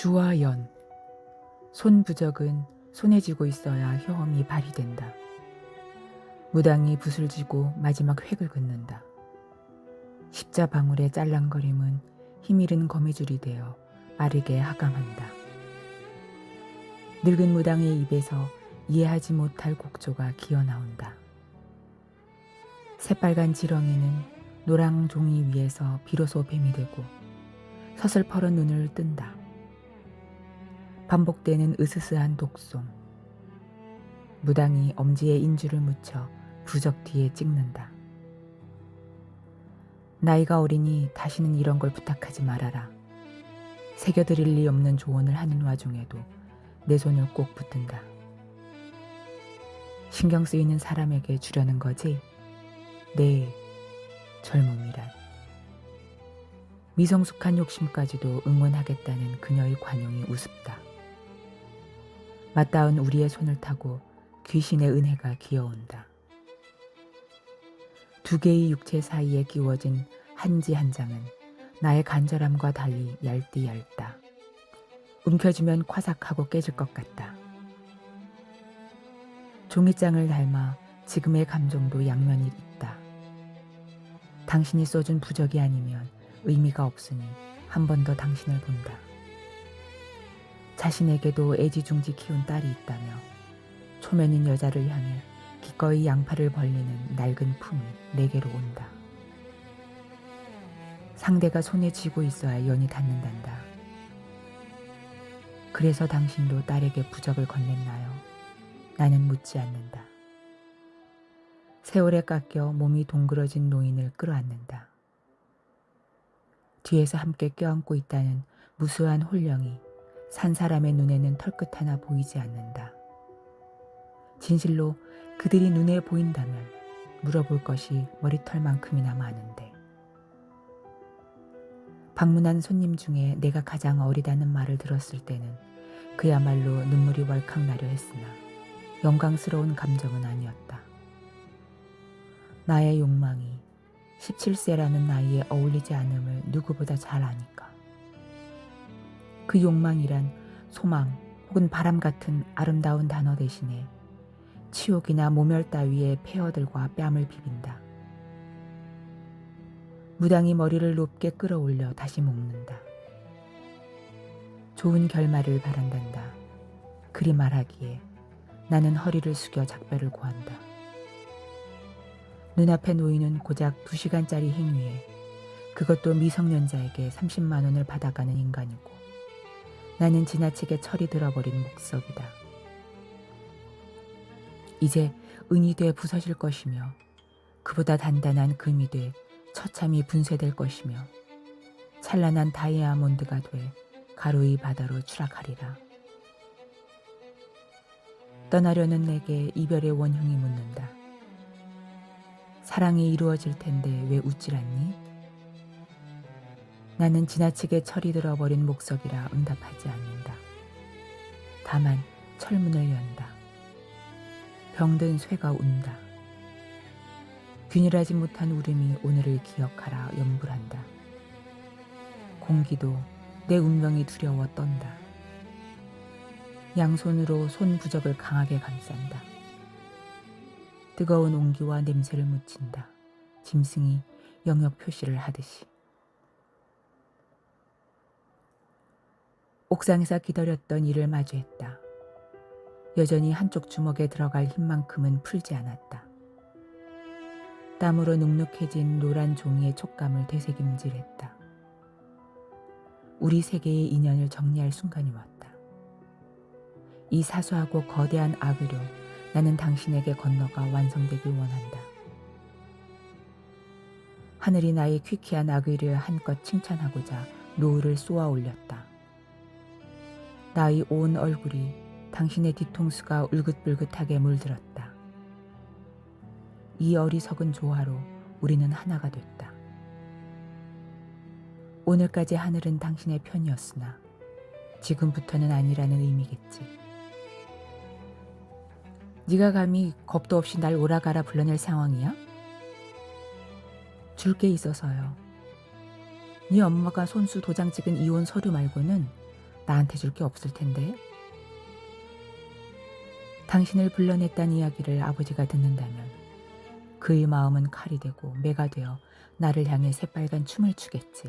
주와 연. 손부적은 손에 쥐고 있어야 효험이 발휘된다. 무당이 붓을 쥐고 마지막 획을 긋는다. 십자방울의 짤랑거림은 힘이른 거미줄이 되어 빠르게 하강한다. 늙은 무당의 입에서 이해하지 못할 곡조가 기어나온다. 새빨간 지렁이는 노랑 종이 위에서 비로소 뱀이 되고 서슬퍼런 눈을 뜬다. 반복되는 으스스한 독송. 무당이 엄지에 인주를 묻혀 부적 뒤에 찍는다. 나이가 어리니 다시는 이런 걸 부탁하지 말아라. 새겨드릴 리 없는 조언을 하는 와중에도 내 손을 꼭 붙든다. 신경 쓰이는 사람에게 주려는 거지? 네, 젊음이란. 미성숙한 욕심까지도 응원하겠다는 그녀의 관용이 우습다. 맞닿은 우리의 손을 타고 귀신의 은혜가 기어온다. 두 개의 육체 사이에 끼워진 한지 한 장은 나의 간절함과 달리 얇디 얇다. 움켜쥐면 화삭하고 깨질 것 같다. 종이장을 닮아 지금의 감정도 양면이 있다. 당신이 써준 부적이 아니면 의미가 없으니 한 번 더 당신을 본다. 자신에게도 애지중지 키운 딸이 있다며 초면인 여자를 향해 기꺼이 양팔을 벌리는 낡은 품이 내게로 온다. 상대가 손에 쥐고 있어야 연이 닿는단다. 그래서 당신도 딸에게 부적을 건넸나요? 나는 묻지 않는다. 세월에 깎여 몸이 동그러진 노인을 끌어안는다. 뒤에서 함께 껴안고 있다는 무수한 혼령이 산 사람의 눈에는 털끝 하나 보이지 않는다. 진실로 그들이 눈에 보인다면 물어볼 것이 머리털만큼이나 많은데. 방문한 손님 중에 내가 가장 어리다는 말을 들었을 때는 그야말로 눈물이 왈칵 나려 했으나 영광스러운 감정은 아니었다. 나의 욕망이 17세라는 나이에 어울리지 않음을 누구보다 잘 아니까. 그 욕망이란 소망 혹은 바람 같은 아름다운 단어 대신에 치욕이나 모멸 따위의 폐허들과 뺨을 비빈다. 무당이 머리를 높게 끌어올려 다시 묶는다. 좋은 결말을 바란단다. 그리 말하기에 나는 허리를 숙여 작별을 고한다. 눈앞에 놓이는 고작 2시간짜리 행위에 그것도 미성년자에게 30만 원을 받아가는 인간이고 나는 지나치게 철이 들어버린 목석이다. 이제 은이 돼 부서질 것이며 그보다 단단한 금이 돼 처참히 분쇄될 것이며 찬란한 다이아몬드가 돼 가루의 바다로 추락하리라. 떠나려는 내게 이별의 원흉이 묻는다. 사랑이 이루어질 텐데 왜 웃질 않니? 나는 지나치게 철이 들어버린 목석이라 응답하지 않는다. 다만 철문을 연다. 병든 쇠가 운다. 균일하지 못한 울음이 오늘을 기억하라 염불한다. 공기도 내 운명이 두려워 떤다. 양손으로 손부적을 강하게 감싼다. 뜨거운 온기와 냄새를 묻힌다. 짐승이 영역 표시를 하듯이. 옥상에서 기다렸던 이를 마주했다. 여전히 한쪽 주먹에 들어갈 힘만큼은 풀지 않았다. 땀으로 눅눅해진 노란 종이의 촉감을 되새김질했다. 우리 세계의 인연을 정리할 순간이 왔다. 이 사소하고 거대한 악의로 나는 당신에게 건너가 완성되길 원한다. 하늘이 나의 퀴퀴한 악의를 한껏 칭찬하고자 노을을 쏘아 올렸다. 나의 온 얼굴이 당신의 뒤통수가 울긋불긋하게 물들었다. 이 어리석은 조화로 우리는 하나가 됐다. 오늘까지 하늘은 당신의 편이었으나 지금부터는 아니라는 의미겠지. 네가 감히 겁도 없이 날 오라가라 불러낼 상황이야? 줄 게 있어서요. 네 엄마가 손수 도장 찍은 이혼 서류 말고는 나한테 줄 게 없을 텐데. 당신을 불러냈다는 이야기를 아버지가 듣는다면 그의 마음은 칼이 되고 매가 되어 나를 향해 새빨간 춤을 추겠지.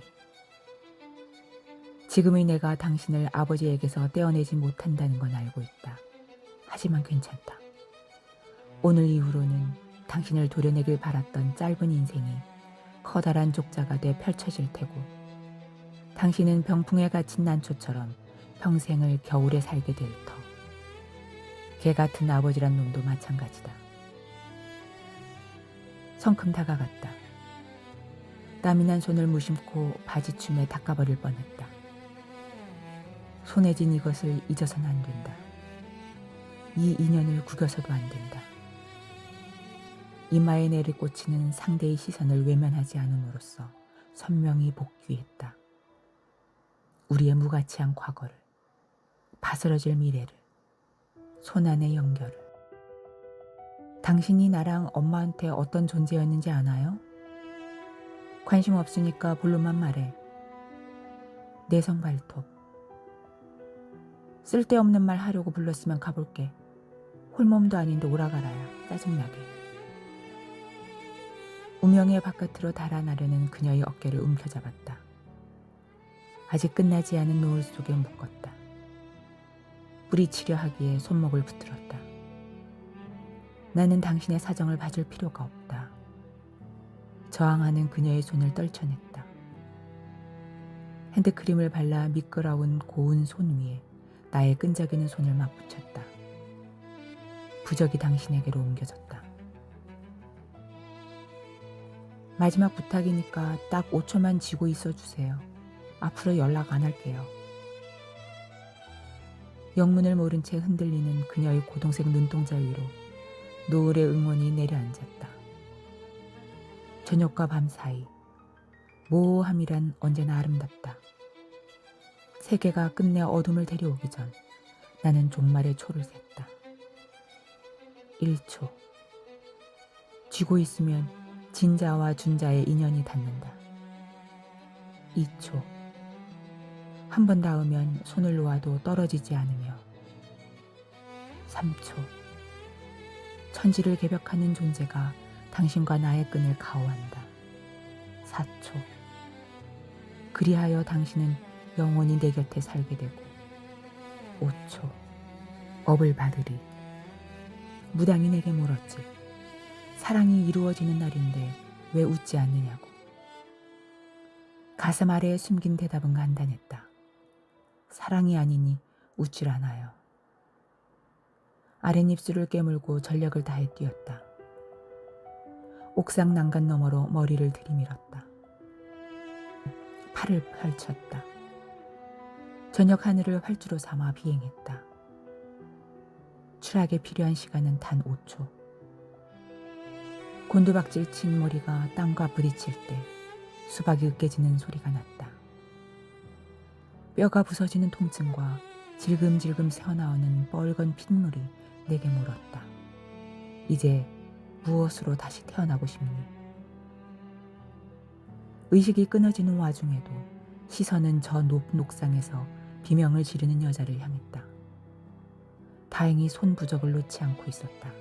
지금의 내가 당신을 아버지에게서 떼어내지 못한다는 건 알고 있다. 하지만 괜찮다. 오늘 이후로는 당신을 도려내길 바랐던 짧은 인생이 커다란 족자가 돼 펼쳐질 테고, 당신은 병풍에 갇힌 난초처럼 평생을 겨울에 살게 될 터. 개 같은 아버지란 놈도 마찬가지다. 성큼 다가갔다. 땀이 난 손을 무심코 바지춤에 닦아버릴 뻔했다. 손에 쥔 이것을 잊어서는 안 된다. 이 인연을 구겨서도 안 된다. 이마에 내리꽂히는 상대의 시선을 외면하지 않음으로써 선명히 복귀했다. 우리의 무가치한 과거를, 바스러질 미래를, 손안의 연결을. 당신이 나랑 엄마한테 어떤 존재였는지 아나요? 관심 없으니까 본론만 말해. 내성 발톱. 쓸데없는 말 하려고 불렀으면 가볼게. 홀몸도 아닌데 오라가라야. 짜증나게. 우명의 바깥으로 달아나려는 그녀의 어깨를 움켜잡았다. 아직 끝나지 않은 노을 속에 묶었다. 뿌리치려 하기에 손목을 붙들었다. 나는 당신의 사정을 봐줄 필요가 없다. 저항하는 그녀의 손을 떨쳐냈다. 핸드크림을 발라 미끄러운 고운 손 위에 나의 끈적이는 손을 맞붙였다. 부적이 당신에게로 옮겨졌다. 마지막 부탁이니까 딱 5초만 쥐고 있어주세요. 앞으로 연락 안 할게요. 영문을 모른 채 흔들리는 그녀의 고동색 눈동자 위로 노을의 응원이 내려앉았다. 저녁과 밤 사이 모호함이란 언제나 아름답다. 세계가 끝내 어둠을 데려오기 전 나는 종말의 초를 샜다. 1초. 쥐고 있으면 진자와 준자의 인연이 닿는다. 2초. 한 번 닿으면 손을 놓아도 떨어지지 않으며. 3초. 천지를 개벽하는 존재가 당신과 나의 끈을 가호한다. 4초. 그리하여 당신은 영원히 내 곁에 살게 되고. 5초. 업을 받으리. 무당이 내게 물었지. 사랑이 이루어지는 날인데 왜 웃지 않느냐고. 가슴 아래에 숨긴 대답은 간단했다. 사랑이 아니니 웃질 않아요. 아랫입술을 깨물고 전력을 다해 뛰었다. 옥상 난간 너머로 머리를 들이밀었다. 팔을 펼쳤다. 저녁 하늘을 활주로 삼아 비행했다. 추락에 필요한 시간은 단 5초. 곤두박질 친 머리가 땅과 부딪힐 때 수박이 으깨지는 소리가 났다. 뼈가 부서지는 통증과 질금질금 새어나오는 뻘건 핏물이 내게 물었다. 이제 무엇으로 다시 태어나고 싶니? 의식이 끊어지는 와중에도 시선은 저 옥상에서 비명을 지르는 여자를 향했다. 다행히 손부적을 놓지 않고 있었다.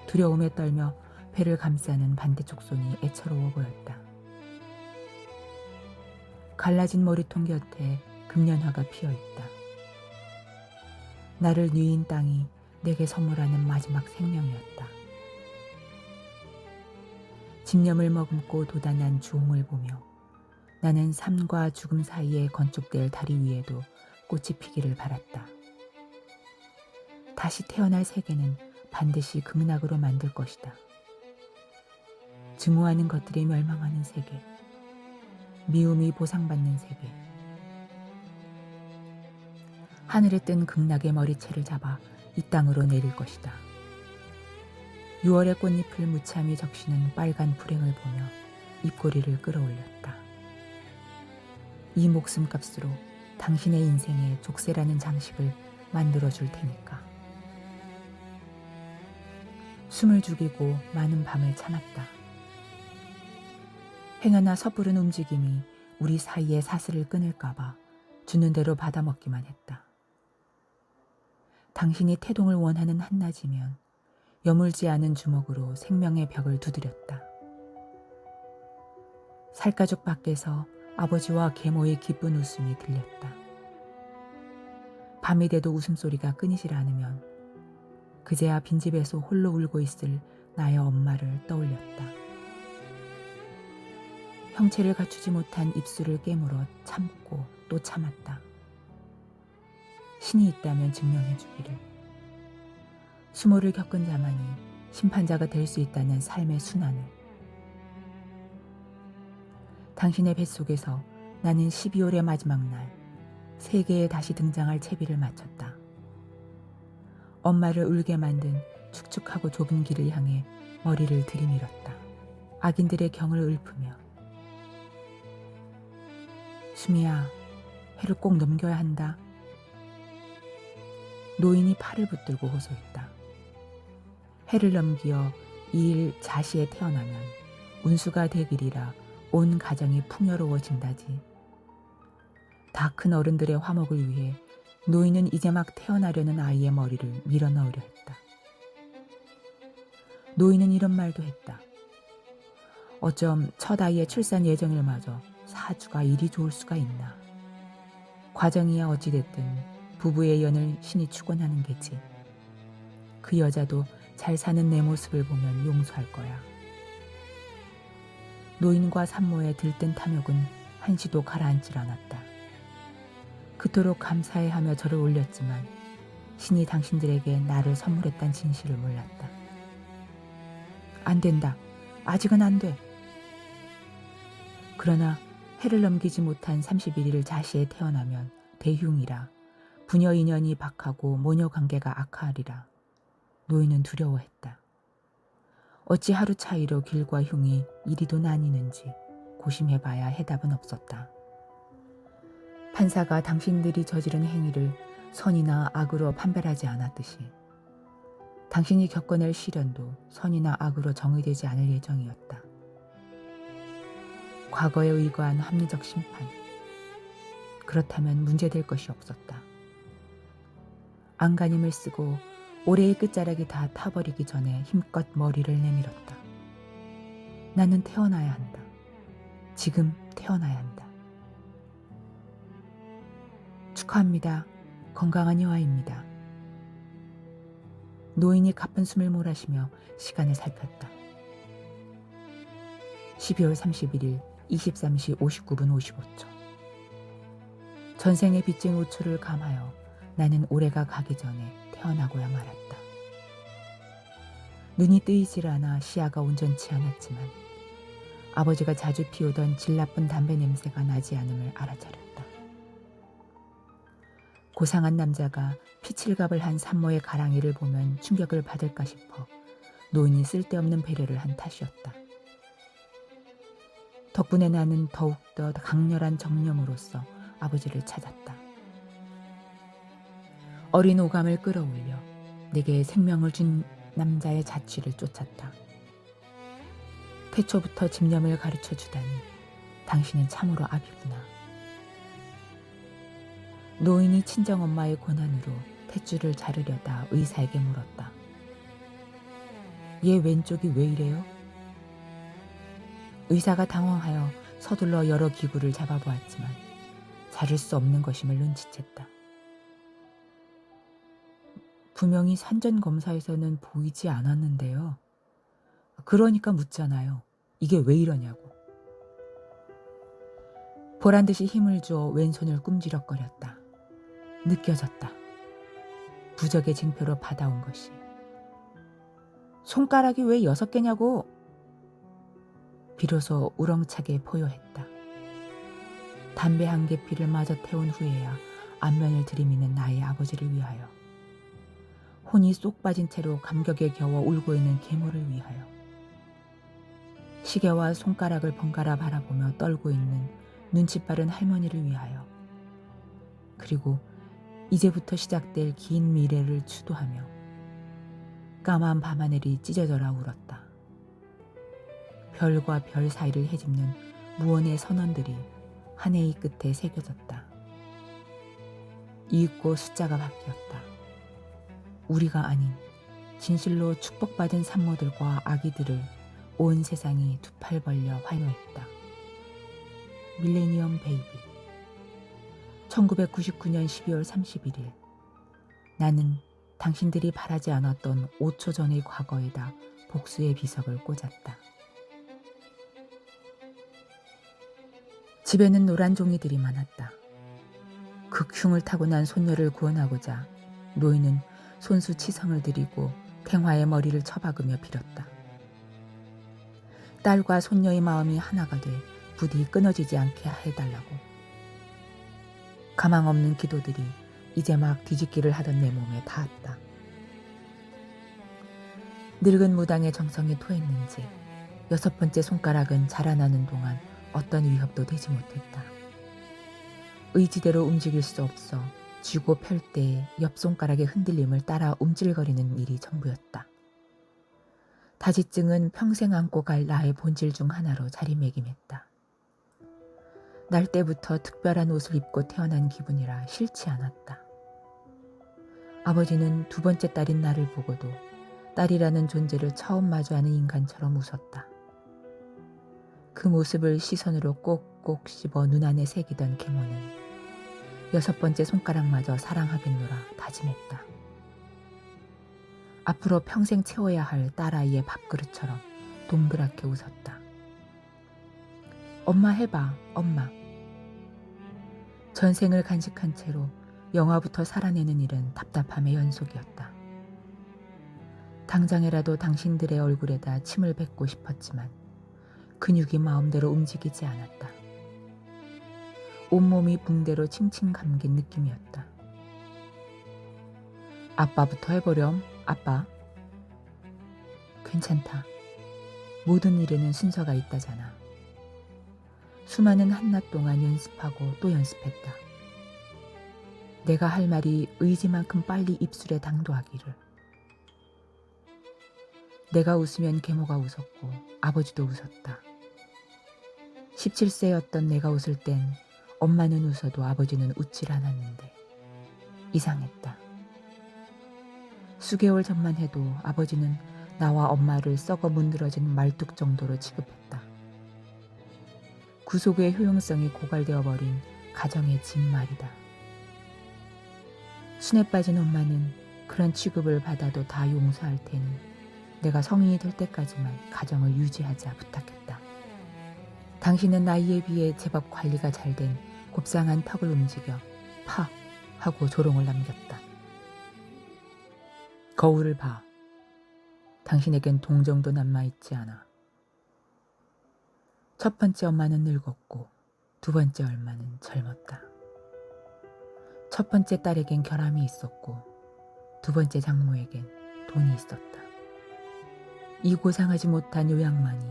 두려움에 떨며 배를 감싸는 반대쪽 손이 애처로워 보였다. 갈라진 머리통 곁에 금년화가 피어있다. 나를 뉘인 땅이 내게 선물하는 마지막 생명이었다. 집념을 머금고 도단한 주홍을 보며 나는 삶과 죽음 사이에 건축될 다리 위에도 꽃이 피기를 바랐다. 다시 태어날 세계는 반드시 극락으로 만들 것이다. 증오하는 것들이 멸망하는 세계, 미움이 보상받는 세계. 하늘에 뜬 극락의 머리채를 잡아 이 땅으로 내릴 것이다. 6월의 꽃잎을 무참히 적시는 빨간 불행을 보며 입꼬리를 끌어올렸다. 이 목숨값으로 당신의 인생에 족쇄라는 장식을 만들어줄 테니까. 숨을 죽이고 많은 밤을 참았다. 행여나 섣부른 움직임이 우리 사이의 사슬을 끊을까봐 주는 대로 받아먹기만 했다. 당신이 태동을 원하는 한낮이면 여물지 않은 주먹으로 생명의 벽을 두드렸다. 살가죽 밖에서 아버지와 계모의 기쁜 웃음이 들렸다. 밤이 돼도 웃음소리가 끊이질 않으면 그제야 빈집에서 홀로 울고 있을 나의 엄마를 떠올렸다. 형체를 갖추지 못한 입술을 깨물어 참고 또 참았다. 신이 있다면 증명해 주기를. 수모를 겪은 자만이 심판자가 될 수 있다는 삶의 순환을. 당신의 뱃속에서 나는 12월의 마지막 날 세계에 다시 등장할 채비를 마쳤다. 엄마를 울게 만든 축축하고 좁은 길을 향해 머리를 들이밀었다. 악인들의 경을 읊으며 수미야, 해를 꼭 넘겨야 한다. 노인이 팔을 붙들고 호소했다. 해를 넘기어 이일 자시에 태어나면 운수가 되기리라 온 가정이 풍요로워진다지. 다 큰 어른들의 화목을 위해 노인은 이제 막 태어나려는 아이의 머리를 밀어넣으려 했다. 노인은 이런 말도 했다. 어쩜 첫 아이의 출산 예정일 마저 사주가 이리 좋을 수가 있나. 과정이야 어찌됐든 부부의 연을 신이 축원하는 게지. 그 여자도 잘 사는 내 모습을 보면 용서할 거야. 노인과 산모의 들뜬 탐욕은 한시도 가라앉질 않았다. 그토록 감사해하며 절을 올렸지만 신이 당신들에게 나를 선물했단 진실을 몰랐다. 안 된다. 아직은 안 돼. 그러나 해를 넘기지 못한 31일 자시에 태어나면 대흉이라 부녀 인연이 박하고 모녀 관계가 악화하리라. 노인은 두려워했다. 어찌 하루 차이로 길과 흉이 이리도 나뉘는지 고심해봐야 해답은 없었다. 판사가 당신들이 저지른 행위를 선이나 악으로 판별하지 않았듯이 당신이 겪어낼 시련도 선이나 악으로 정의되지 않을 예정이었다. 과거에 의거한 합리적 심판. 그렇다면 문제될 것이 없었다. 안간힘을 쓰고 올해의 끝자락이 다 타버리기 전에 힘껏 머리를 내밀었다. 나는 태어나야 한다. 지금 태어나야 한다. 축하합니다. 건강한 여아입니다. 노인이 가쁜 숨을 몰아쉬며 시간을 살폈다. 12월 31일 23시 59분 55초. 전생의 빚진 우초를 감하여 나는 올해가 가기 전에 태어나고야 말았다. 눈이 뜨이질 않아 시야가 온전치 않았지만 아버지가 자주 피우던 질 나쁜 담배 냄새가 나지 않음을 알아차렸다. 고상한 남자가 피칠갑을 한 산모의 가랑이를 보면 충격을 받을까 싶어 노인이 쓸데없는 배려를 한 탓이었다. 덕분에 나는 더욱더 강렬한 정념으로서 아버지를 찾았다. 어린 오감을 끌어올려 내게 생명을 준 남자의 자취를 쫓았다. 태초부터 집념을 가르쳐 주다니 당신은 참으로 아비구나. 노인이 친정엄마의 고난으로 탯줄을 자르려다 의사에게 물었다. 얘 왼쪽이 왜 이래요? 의사가 당황하여 서둘러 여러 기구를 잡아보았지만 자를 수 없는 것임을 눈치챘다. 분명히 산전검사에서는 보이지 않았는데요. 그러니까 묻잖아요. 이게 왜 이러냐고. 보란듯이 힘을 주어 왼손을 꿈지럭거렸다. 느껴졌다. 부적의 징표로 받아온 것이. 손가락이 왜 6개냐고. 비로소 우렁차게 포효했다. 담배 한 개피를 마저 태운 후에야 안면을 들이미는 나의 아버지를 위하여. 혼이 쏙 빠진 채로 감격에 겨워 울고 있는 계모를 위하여. 시계와 손가락을 번갈아 바라보며 떨고 있는 눈치 빠른 할머니를 위하여. 그리고 이제부터 시작될 긴 미래를 추도하며 까만 밤하늘이 찢어져라 울었다. 별과 별 사이를 헤집는 무언의 선언들이 한 해의 끝에 새겨졌다. 이윽고 숫자가 바뀌었다. 우리가 아닌 진실로 축복받은 산모들과 아기들을 온 세상이 두 팔 벌려 환호했다. 밀레니엄 베이비. 1999년 12월 31일. 나는 당신들이 바라지 않았던 5초 전의 과거에다 복수의 비석을 꽂았다. 집에는 노란 종이들이 많았다. 극흉을 타고난 손녀를 구원하고자 노인은 손수 치성을 드리고 탱화의 머리를 쳐박으며 빌었다. 딸과 손녀의 마음이 하나가 돼 부디 끊어지지 않게 해달라고. 가망 없는 기도들이 이제 막 뒤집기를 하던 내 몸에 닿았다. 늙은 무당의 정성이 토했는지 6번째 손가락은 자라나는 동안 어떤 위협도 되지 못했다. 의지대로 움직일 수 없어 쥐고 펼 때에 옆 손가락의 흔들림을 따라 움찔거리는 일이 전부였다. 다지증은 평생 안고 갈 나의 본질 중 하나로 자리매김했다. 날 때부터 특별한 옷을 입고 태어난 기분이라 싫지 않았다. 아버지는 2번째 딸인 나를 보고도 딸이라는 존재를 처음 마주하는 인간처럼 웃었다. 그 모습을 시선으로 꼭꼭 씹어 눈 안에 새기던 계모는 6번째 손가락마저 사랑하겠노라 다짐했다. 앞으로 평생 채워야 할 딸아이의 밥그릇처럼 동그랗게 웃었다. 엄마 해봐, 엄마. 전생을 간직한 채로 영화부터 살아내는 일은 답답함의 연속이었다. 당장이라도 당신들의 얼굴에다 침을 뱉고 싶었지만 근육이 마음대로 움직이지 않았다. 온몸이 붕대로 칭칭 감긴 느낌이었다. 아빠부터 해보렴, 아빠. 괜찮다. 모든 일에는 순서가 있다잖아. 수많은 한낮 동안 연습하고 또 연습했다. 내가 할 말이 의지만큼 빨리 입술에 당도하기를. 내가 웃으면 계모가 웃었고 아버지도 웃었다. 17세였던 내가 웃을 땐 엄마는 웃어도 아버지는 웃질 않았는데 이상했다. 수개월 전만 해도 아버지는 나와 엄마를 썩어 문드러진 말뚝 정도로 취급했다. 구속의 효용성이 고갈되어 버린 가정의 집 말이다. 순에 빠진 엄마는 그런 취급을 받아도 다 용서할 테니 내가 성인이 될 때까지만 가정을 유지하자 부탁했다. 당신은 나이에 비해 제법 관리가 잘 된 곱상한 턱을 움직여 파 하고 조롱을 남겼다. 거울을 봐. 당신에겐 동정도 남아있지 않아. 첫 번째 엄마는 늙었고 2번째 엄마는 젊었다. 첫 번째 딸에겐 결함이 있었고 2번째 장모에겐 돈이 있었다. 이 고상하지 못한 요양만이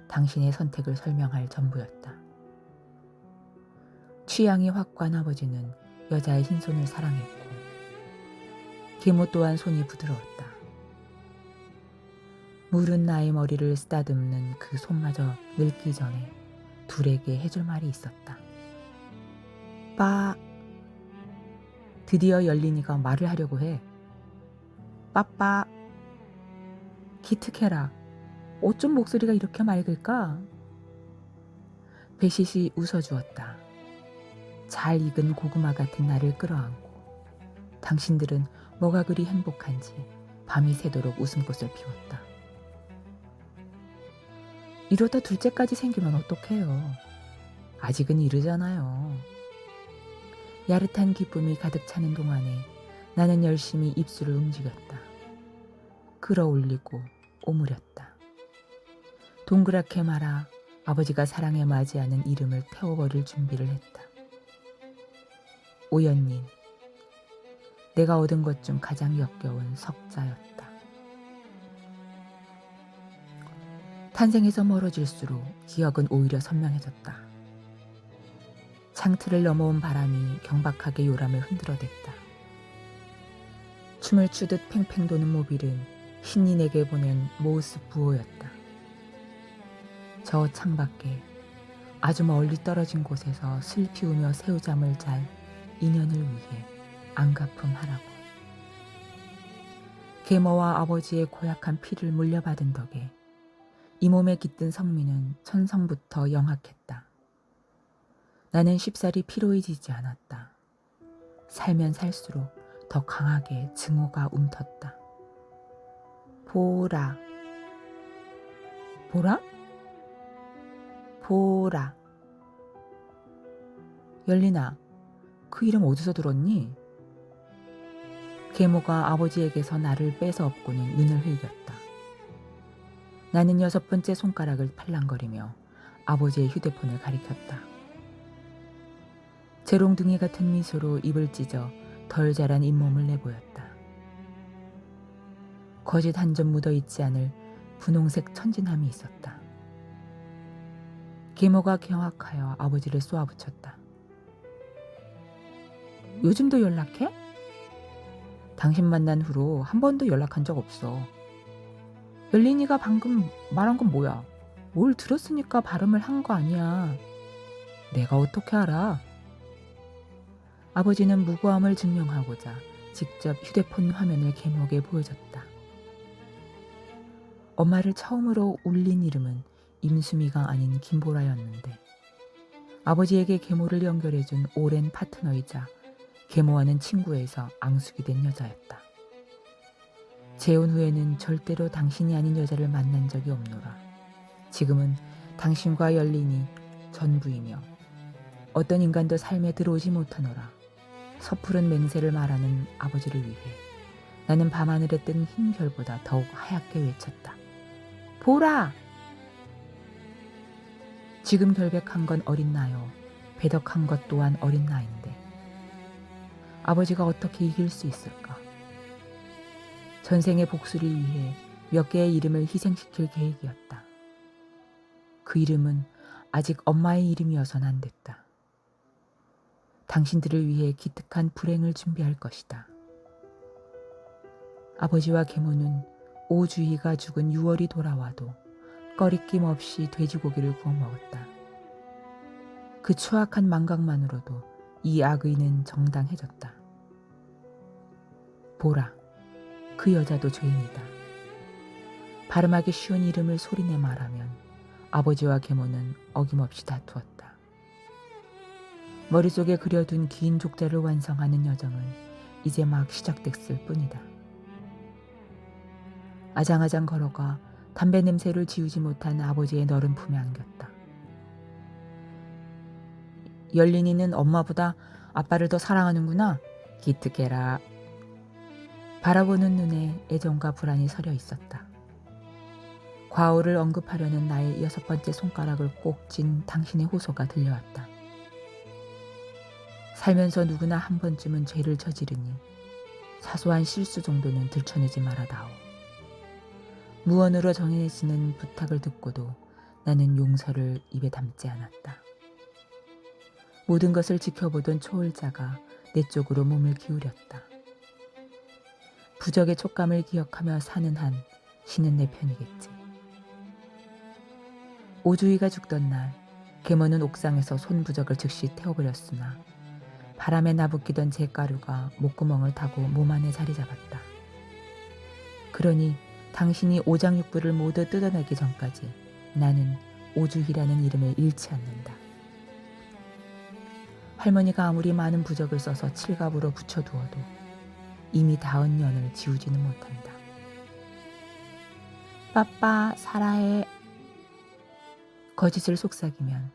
당신의 선택을 설명할 전부였다. 취향이 확고한 아버지는 여자의 흰손을 사랑했고 계모 또한 손이 부드러웠다. 물은 나의 머리를 쓰다듬는 그 손마저 늙기 전에 둘에게 해줄 말이 있었다. 빠. 드디어 열린이가 말을 하려고 해. 빠빠. 기특해라. 어쩜 목소리가 이렇게 맑을까? 배시시 웃어주었다. 잘 익은 고구마 같은 나를 끌어안고 당신들은 뭐가 그리 행복한지 밤이 새도록 웃음꽃을 피웠다. 이러다 둘째까지 생기면 어떡해요. 아직은 이르잖아요. 야릇한 기쁨이 가득 차는 동안에 나는 열심히 입술을 움직였다. 끌어올리고 오므렸다. 동그랗게 말아 아버지가 사랑에 맞이하는 이름을 태워버릴 준비를 했다. 오연님, 내가 얻은 것 중 가장 역겨운 석자였다. 탄생에서 멀어질수록 기억은 오히려 선명해졌다. 창틀을 넘어온 바람이 경박하게 요람을 흔들어댔다. 춤을 추듯 팽팽 도는 모빌은 신인에게 보낸 모습 부호였다. 저 창밖에 아주 멀리 떨어진 곳에서 슬피 우며 새우잠을 잘 인연을 위해 안갚음하라고. 계모와 아버지의 고약한 피를 물려받은 덕에 이 몸에 깃든 성미는 천성부터 영악했다. 나는 쉽사리 피로해지지 않았다. 살면 살수록 더 강하게 증오가 움텄다. 보라. 보라? 보라. 열리나, 그 이름 어디서 들었니? 계모가 아버지에게서 나를 뺏어 업고는 눈을 흘겼다. 나는 6번째 손가락을 팔랑거리며 아버지의 휴대폰을 가리켰다. 재롱둥이 같은 미소로 입을 찢어 덜 자란 잇몸을 내보였다. 거짓 한 점 묻어있지 않을 분홍색 천진함이 있었다. 계모가 경악하여 아버지를 쏘아붙였다. 요즘도 연락해? 당신 만난 후로 한 번도 연락한 적 없어. 열린이가 방금 말한 건 뭐야? 뭘 들었으니까 발음을 한 거 아니야. 내가 어떻게 알아? 아버지는 무고함을 증명하고자 직접 휴대폰 화면을 계모에게 보여줬다. 엄마를 처음으로 울린 이름은 임수미가 아닌 김보라였는데 아버지에게 계모를 연결해준 오랜 파트너이자 계모와는 친구에서 앙숙이 된 여자였다. 재혼 후에는 절대로 당신이 아닌 여자를 만난 적이 없노라. 지금은 당신과 열린이 전부이며 어떤 인간도 삶에 들어오지 못하노라. 섣부른 맹세를 말하는 아버지를 위해 나는 밤하늘에 뜬 흰 별보다 더욱 하얗게 외쳤다. 보라! 지금 결백한 건 어린 나요. 배덕한 것 또한 어린 나인데 아버지가 어떻게 이길 수 있을까? 전생의 복수를 위해 몇 개의 이름을 희생시킬 계획이었다. 그 이름은 아직 엄마의 이름이어선 안 됐다. 당신들을 위해 기특한 불행을 준비할 것이다. 아버지와 계모는 오주희가 죽은 6월이 돌아와도 꺼리낌 없이 돼지고기를 구워 먹었다. 그 추악한 망각만으로도 이 악의는 정당해졌다. 보라, 그 여자도 죄인이다. 발음하기 쉬운 이름을 소리내 말하면 아버지와 계모는 어김없이 다투었다. 머릿속에 그려둔 긴 족자를 완성하는 여정은 이제 막 시작됐을 뿐이다. 아장아장 걸어가 담배 냄새를 지우지 못한 아버지의 너른 품에 안겼다. 열린이는 엄마보다 아빠를 더 사랑하는구나. 기특해라. 바라보는 눈에 애정과 불안이 서려 있었다. 과오를 언급하려는 나의 6번째 손가락을 꼭 쥔 당신의 호소가 들려왔다. 살면서 누구나 한 번쯤은 죄를 저지르니 사소한 실수 정도는 들춰내지 말아다오. 무언으로 정해지는 부탁을 듣고도 나는 용서를 입에 담지 않았다. 모든 것을 지켜보던 초월자가 내 쪽으로 몸을 기울였다. 부적의 촉감을 기억하며 사는 한 신은 내 편이겠지. 오주희가 죽던 날 계모는 옥상에서 손부적을 즉시 태워버렸으나 바람에 나부끼던 잿가루가 목구멍을 타고 몸 안에 자리 잡았다. 그러니 당신이 오장육부를 모두 뜯어내기 전까지 나는 오주희라는 이름을 잃지 않는다. 할머니가 아무리 많은 부적을 써서 칠갑으로 붙여두어도 이미 닿은 년을 지우지는 못한다. 빠빠 사라해. 거짓을 속삭이면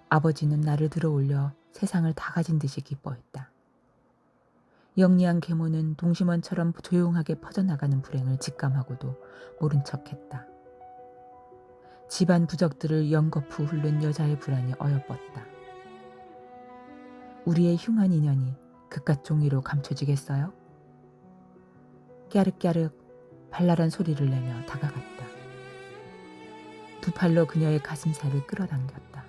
아버지는 나를 들어올려 세상을 다 가진 듯이 기뻐했다. 영리한 계모는 동심원처럼 조용하게 퍼져나가는 불행을 직감하고도 모른 척했다. 집안 부적들을 연거푸 훑는 여자의 불안이 어여뻤다. 우리의 흉한 인연이 그깟 종이로 감춰지겠어요? 깨르깨르 발랄한 소리를 내며 다가갔다. 두 팔로 그녀의 가슴살을 끌어당겼다.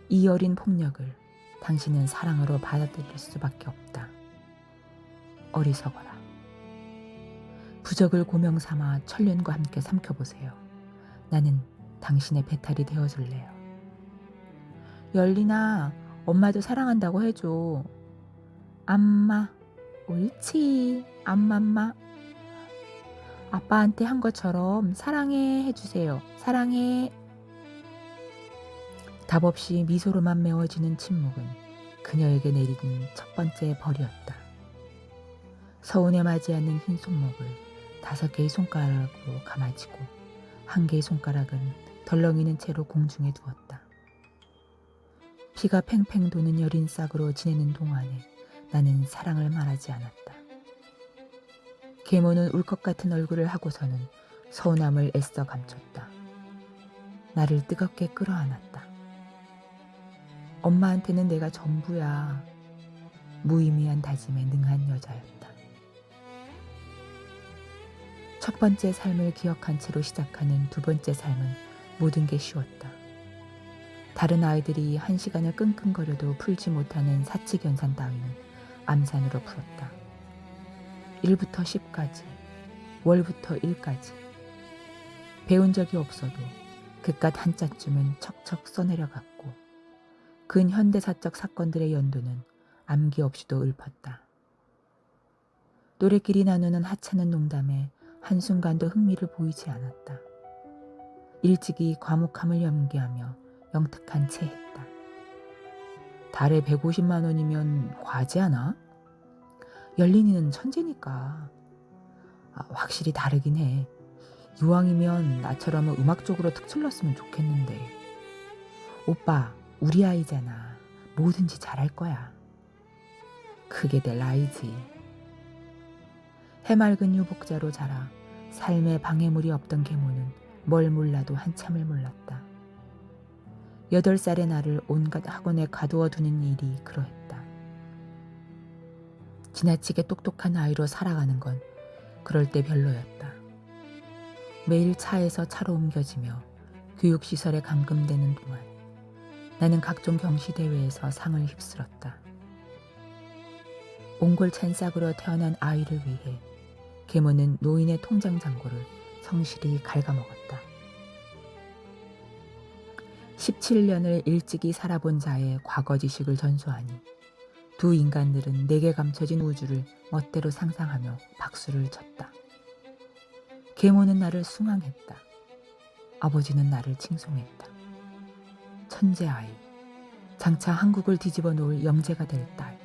이 어린 폭력을 당신은 사랑으로 받아들일 수밖에 없다. 어리석어라. 부적을 고명삼아 천륜과 함께 삼켜보세요. 나는 당신의 배탈이 되어줄래요. 열린아, 엄마도 사랑한다고 해줘. 엄마, 옳지, 엄마엄마. 아빠한테 한 것처럼 사랑해 해주세요. 사랑해. 답 없이 미소로만 메워지는 침묵은 그녀에게 내린 첫 번째 벌이었다. 서운해 맞이하는 흰 손목을 5개의 손가락으로 감아쥐고 1개의 손가락은 덜렁이는 채로 공중에 두었다. 피가 팽팽 도는 여린 싹으로 지내는 동안에 나는 사랑을 말하지 않았다. 계모는 울것 같은 얼굴을 하고서는 서운함을 애써 감췄다. 나를 뜨겁게 끌어안았다. 엄마한테는 내가 전부야. 무의미한 다짐에 능한 여자였다. 첫 번째 삶을 기억한 채로 시작하는 두 번째 삶은 모든 게 쉬웠다. 다른 아이들이 1시간을 끙끙거려도 풀지 못하는 사치견산 따위는 암산으로 풀었다. 1부터 10까지, 월부터 일까지. 배운 적이 없어도 그깟 한자쯤은 척척 써내려갔고 근현대사적 사건들의 연도는 암기 없이도 읊었다. 노래끼리 나누는 하찮은 농담에 한순간도 흥미를 보이지 않았다. 일찍이 과묵함을 염기하며 영특한 채 했다. 달에 150만 원이면 과하지 않아? 열린이는 천재니까. 확실히 다르긴 해. 이왕이면 나처럼 음악 쪽으로 특출났으면 좋겠는데. 오빠, 우리 아이잖아. 뭐든지 잘할 거야. 그게 내 나이지. 해맑은 유복자로 자라 삶에 방해물이 없던 계모는 뭘 몰라도 한참을 몰랐다. 8살의 나를 온갖 학원에 가두어 두는 일이 그러했다. 지나치게 똑똑한 아이로 살아가는 건 그럴 때 별로였다. 매일 차에서 차로 옮겨지며 교육시설에 감금되는 동안 나는 각종 경시대회에서 상을 휩쓸었다. 옹골찬 싹으로 태어난 아이를 위해 계모는 노인의 통장 잔고를 성실히 갉아먹었다. 17년을 일찍이 살아본 자의 과거 지식을 전수하니 두 인간들은 내게 감춰진 우주를 멋대로 상상하며 박수를 쳤다. 계모는 나를 숭앙했다. 아버지는 나를 칭송했다. 천재 아이, 장차 한국을 뒤집어 놓을 영재가 될 딸.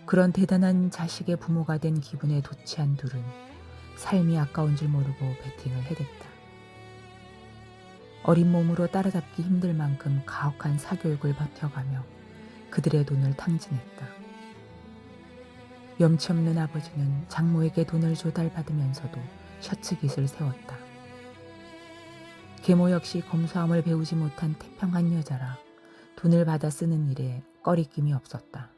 그런 대단한 자식의 부모가 된 기분에 도취한 둘은 삶이 아까운 줄 모르고 베팅을 해댔다. 어린 몸으로 따라잡기 힘들 만큼 가혹한 사교육을 버텨가며 그들의 돈을 탕진했다. 염치 없는 아버지는 장모에게 돈을 조달받으면서도 셔츠깃을 세웠다. 계모 역시 검소함을 배우지 못한 태평한 여자라 돈을 받아 쓰는 일에 꺼리낌이 없었다.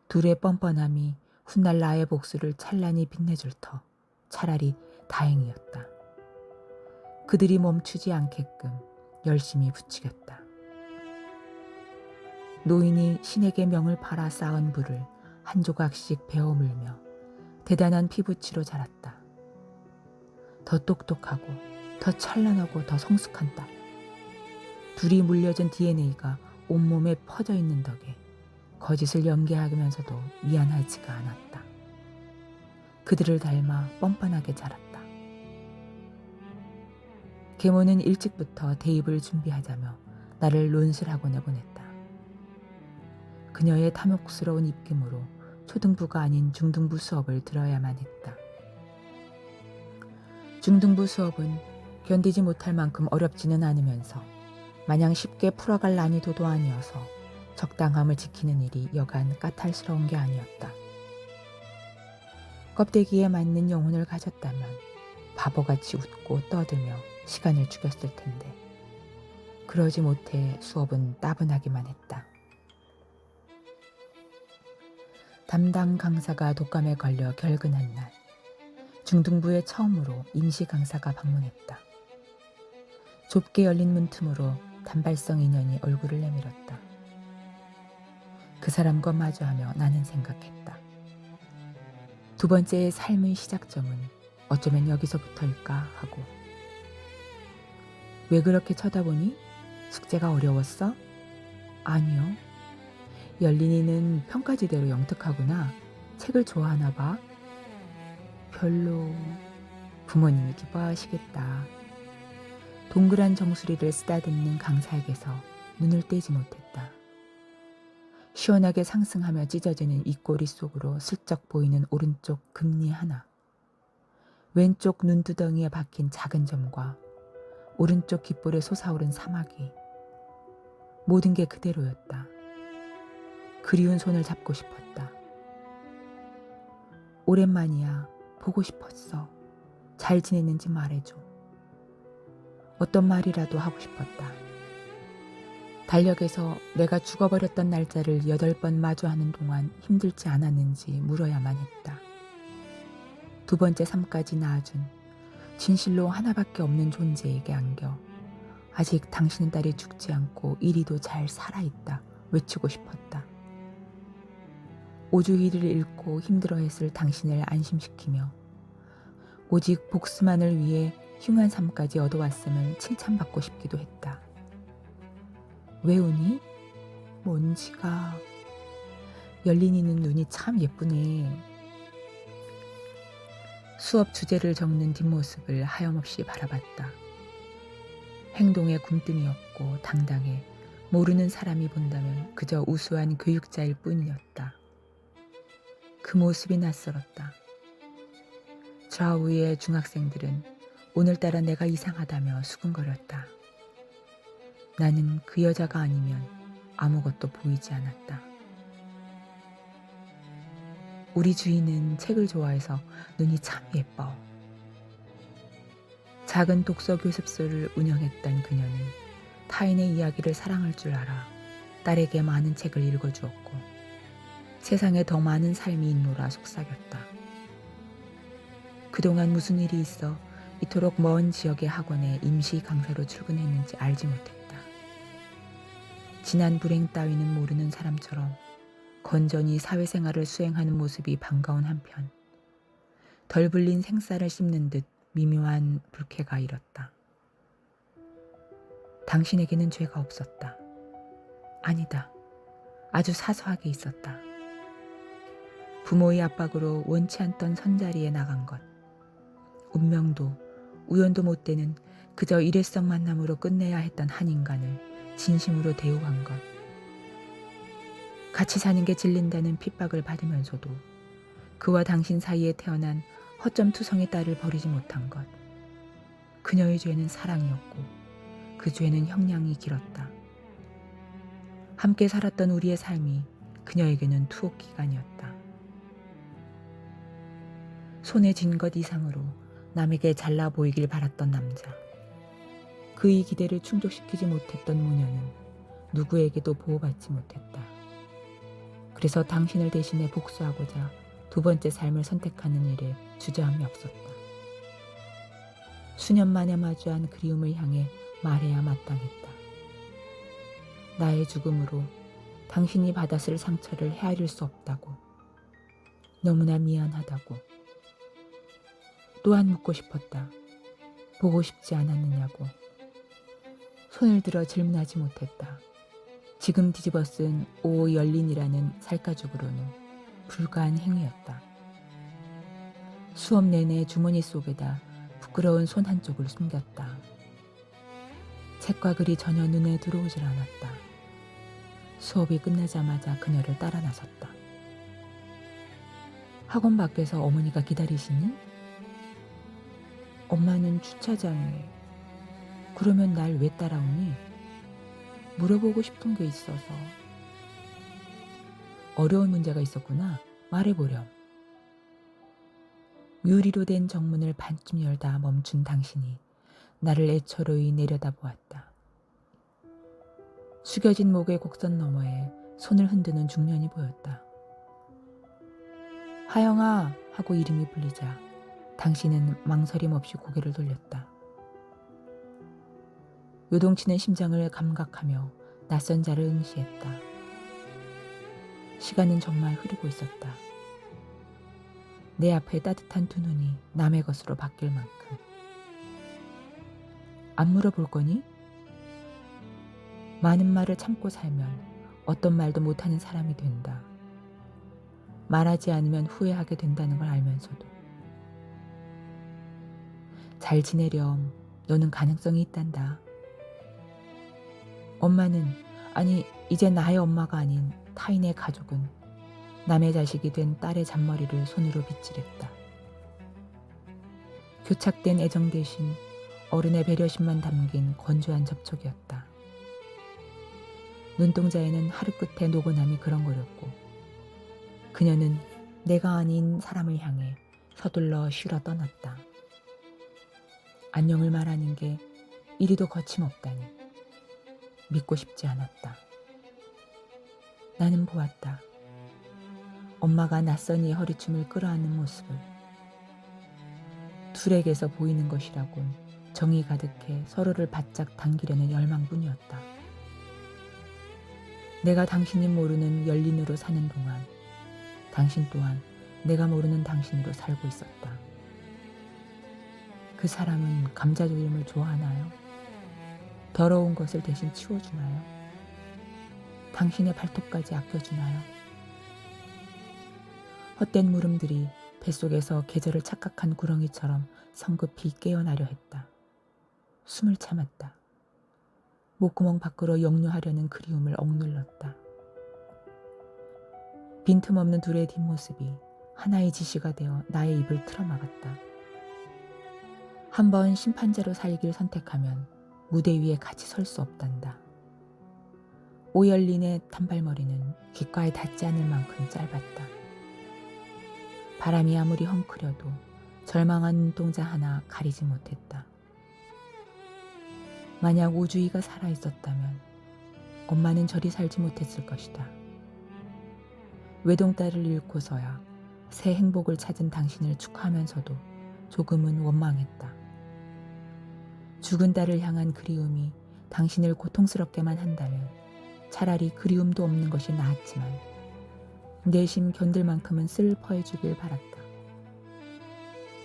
둘의 뻔뻔함이 훗날 나의 복수를 찬란히 빛내줄 터 차라리 다행이었다. 그들이 멈추지 않게끔 열심히 부추겼다. 노인이 신에게 명을 팔아 쌓은 부를 한 조각씩 베어물며 대단한 피부치로 자랐다. 더 똑똑하고 더 찬란하고 더 성숙한 딸. 둘이 물려준 DNA가 온몸에 퍼져 있는 덕에 거짓을 연기하면서도 미안하지가 않았다. 그들을 닮아 뻔뻔하게 자랐다. 계모는 일찍부터 대입을 준비하자며 나를 논술학원에 보냈다. 그녀의 탐욕스러운 입김으로 초등부가 아닌 중등부 수업을 들어야만 했다. 중등부 수업은 견디지 못할 만큼 어렵지는 않으면서 마냥 쉽게 풀어갈 난이도도 아니어서 적당함을 지키는 일이 여간 까탈스러운 게 아니었다. 껍데기에 맞는 영혼을 가졌다면 바보같이 웃고 떠들며 시간을 죽였을 텐데 그러지 못해 수업은 따분하기만 했다. 담당 강사가 독감에 걸려 결근한 날 중등부에 처음으로 임시 강사가 방문했다. 좁게 열린 문틈으로 단발성 인연이 얼굴을 내밀었다. 그 사람과 마주하며 나는 생각했다. 두 번째의 삶의 시작점은 어쩌면 여기서부터일까 하고. 왜 그렇게 쳐다보니? 숙제가 어려웠어? 아니요. 열린이는 평가지대로 영특하구나. 책을 좋아하나 봐. 별로. 부모님이 기뻐하시겠다. 동그란 정수리를 쓰다듬는 강살에서 눈을 떼지 못했다. 시원하게 상승하며 찢어지는 입꼬리 속으로 슬쩍 보이는 오른쪽 금리 하나. 왼쪽 눈두덩이에 박힌 작은 점과 오른쪽 귓볼에 솟아오른 사마귀. 모든 게 그대로였다. 그리운 손을 잡고 싶었다. 오랜만이야. 보고 싶었어. 잘 지냈는지 말해줘. 어떤 말이라도 하고 싶었다. 달력에서 내가 죽어버렸던 날짜를 8번 마주하는 동안 힘들지 않았는지 물어야만 했다. 두 번째 삶까지 낳아준 진실로 하나밖에 없는 존재에게 안겨 아직 당신의 딸이 죽지 않고 이리도 잘 살아있다 외치고 싶었다. 오주일을 잃고 힘들어했을 당신을 안심시키며 오직 복수만을 위해 흉한 삶까지 얻어왔음을 칭찬받고 싶기도 했다. 왜 우니? 먼지가. 열린이는 눈이 참 예쁘네. 수업 주제를 적는 뒷모습을 하염없이 바라봤다. 행동에 굼뜸이 없고 당당해 모르는 사람이 본다면 그저 우수한 교육자일 뿐이었다. 그 모습이 낯설었다. 좌우의 중학생들은 오늘따라 내가 이상하다며 수근거렸다. 나는 그 여자가 아니면 아무것도 보이지 않았다. 우리 주인은 책을 좋아해서 눈이 참 예뻐. 작은 독서 교습소를 운영했던 그녀는 타인의 이야기를 사랑할 줄 알아 딸에게 많은 책을 읽어주었고 세상에 더 많은 삶이 있노라 속삭였다. 그동안 무슨 일이 있어 이토록 먼 지역의 학원에 임시 강사로 출근했는지 알지 못했다. 지난 불행 따위는 모르는 사람처럼 건전히 사회생활을 수행하는 모습이 반가운 한편 덜 불린 생쌀을 씹는 듯 미묘한 불쾌가 일었다. 당신에게는 죄가 없었다. 아니다. 아주 사소하게 있었다. 부모의 압박으로 원치 않던 선자리에 나간 것. 운명도 우연도 못 되는 그저 일회성 만남으로 끝내야 했던 한 인간을 진심으로 대우한 것. 같이 사는 게 질린다는 핍박을 받으면서도 그와 당신 사이에 태어난 허점투성의 딸을 버리지 못한 것. 그녀의 죄는 사랑이었고 그 죄는 형량이 길었다. 함께 살았던 우리의 삶이 그녀에게는 투옥 기간이었다. 손에 쥔 것 이상으로 남에게 잘나 보이길 바랐던 남자. 그의 기대를 충족시키지 못했던 모녀는 누구에게도 보호받지 못했다. 그래서 당신을 대신해 복수하고자 두 번째 삶을 선택하는 일에 주저함이 없었다. 수년 만에 마주한 그리움을 향해 말해야 마땅했다. 나의 죽음으로 당신이 받았을 상처를 헤아릴 수 없다고. 너무나 미안하다고. 또한 묻고 싶었다. 보고 싶지 않았느냐고. 손을 들어 질문하지 못했다. 지금 뒤집어 쓴 오 열린이라는 살가죽으로는 불가한 행위였다. 수업 내내 주머니 속에다 부끄러운 손 한쪽을 숨겼다. 책과 글이 전혀 눈에 들어오질 않았다. 수업이 끝나자마자 그녀를 따라 나섰다. 학원 밖에서 어머니가 기다리시니? 엄마는 주차장에. 그러면 날 왜 따라오니? 물어보고 싶은 게 있어서. 어려운 문제가 있었구나. 말해보렴. 유리로 된 정문을 반쯤 열다 멈춘 당신이 나를 애처로이 내려다보았다. 숙여진 목의 곡선 너머에 손을 흔드는 중년이 보였다. 하영아 하고 이름이 불리자 당신은 망설임 없이 고개를 돌렸다. 요동치는 심장을 감각하며 낯선 자를 응시했다. 시간은 정말 흐르고 있었다. 내 앞에 따뜻한 두 눈이 남의 것으로 바뀔 만큼. 안 물어볼 거니? 많은 말을 참고 살면 어떤 말도 못하는 사람이 된다. 말하지 않으면 후회하게 된다는 걸 알면서도. 잘 지내렴. 너는 가능성이 있단다. 엄마는, 아니 이제 나의 엄마가 아닌 타인의 가족은 남의 자식이 된 딸의 잔머리를 손으로 빗질했다. 교착된 애정 대신 어른의 배려심만 담긴 건조한 접촉이었다. 눈동자에는 하루 끝에 노곤함이 그렁거렸고 그녀는 내가 아닌 사람을 향해 서둘러 쉬러 떠났다. 안녕을 말하는 게 이리도 거침없다니 믿고 싶지 않았다. 나는 보았다. 엄마가 낯선 이의 허리춤을 끌어안는 모습을. 둘에게서 보이는 것이라곤 정이 가득해 서로를 바짝 당기려는 열망뿐이었다. 내가 당신이 모르는 열린으로 사는 동안 당신 또한 내가 모르는 당신으로 살고 있었다. 그 사람은 감자조림을 좋아하나요? 더러운 것을 대신 치워주나요? 당신의 발톱까지 아껴주나요? 헛된 물음들이 뱃속에서 계절을 착각한 구렁이처럼 성급히 깨어나려 했다. 숨을 참았다. 목구멍 밖으로 역류하려는 그리움을 억눌렀다. 빈틈없는 둘의 뒷모습이 하나의 지시가 되어 나의 입을 틀어막았다. 한 번 심판자로 살길 선택하면 무대 위에 같이 설 수 없단다. 오열린의 단발머리는 귓가에 닿지 않을 만큼 짧았다. 바람이 아무리 헝클여도 절망한 눈동자 하나 가리지 못했다. 만약 오주희가 살아있었다면 엄마는 저리 살지 못했을 것이다. 외동딸을 잃고서야 새 행복을 찾은 당신을 축하하면서도 조금은 원망했다. 죽은 딸을 향한 그리움이 당신을 고통스럽게만 한다면 차라리 그리움도 없는 것이 나았지만 내심 견딜 만큼은 슬퍼해 주길 바랐다.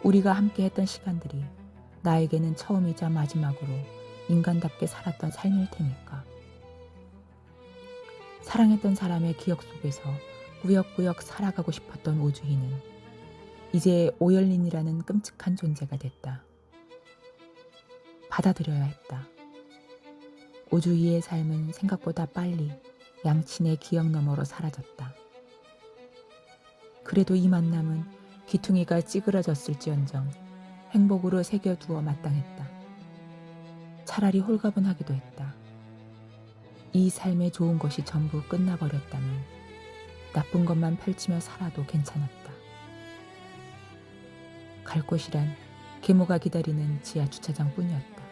우리가 함께했던 시간들이 나에게는 처음이자 마지막으로 인간답게 살았던 삶일 테니까. 사랑했던 사람의 기억 속에서 꾸역꾸역 살아가고 싶었던 오주희는 이제 오열린이라는 끔찍한 존재가 됐다. 받아들여야 했다. 오주희의 삶은 생각보다 빨리 양친의 기억 너머로 사라졌다. 그래도 이 만남은 귀퉁이가 찌그러졌을지언정 행복으로 새겨두어 마땅했다. 차라리 홀가분하기도 했다. 이 삶의 좋은 것이 전부 끝나버렸다면 나쁜 것만 펼치며 살아도 괜찮았다. 갈 곳이란 계모가 기다리는 지하 주차장뿐이었다.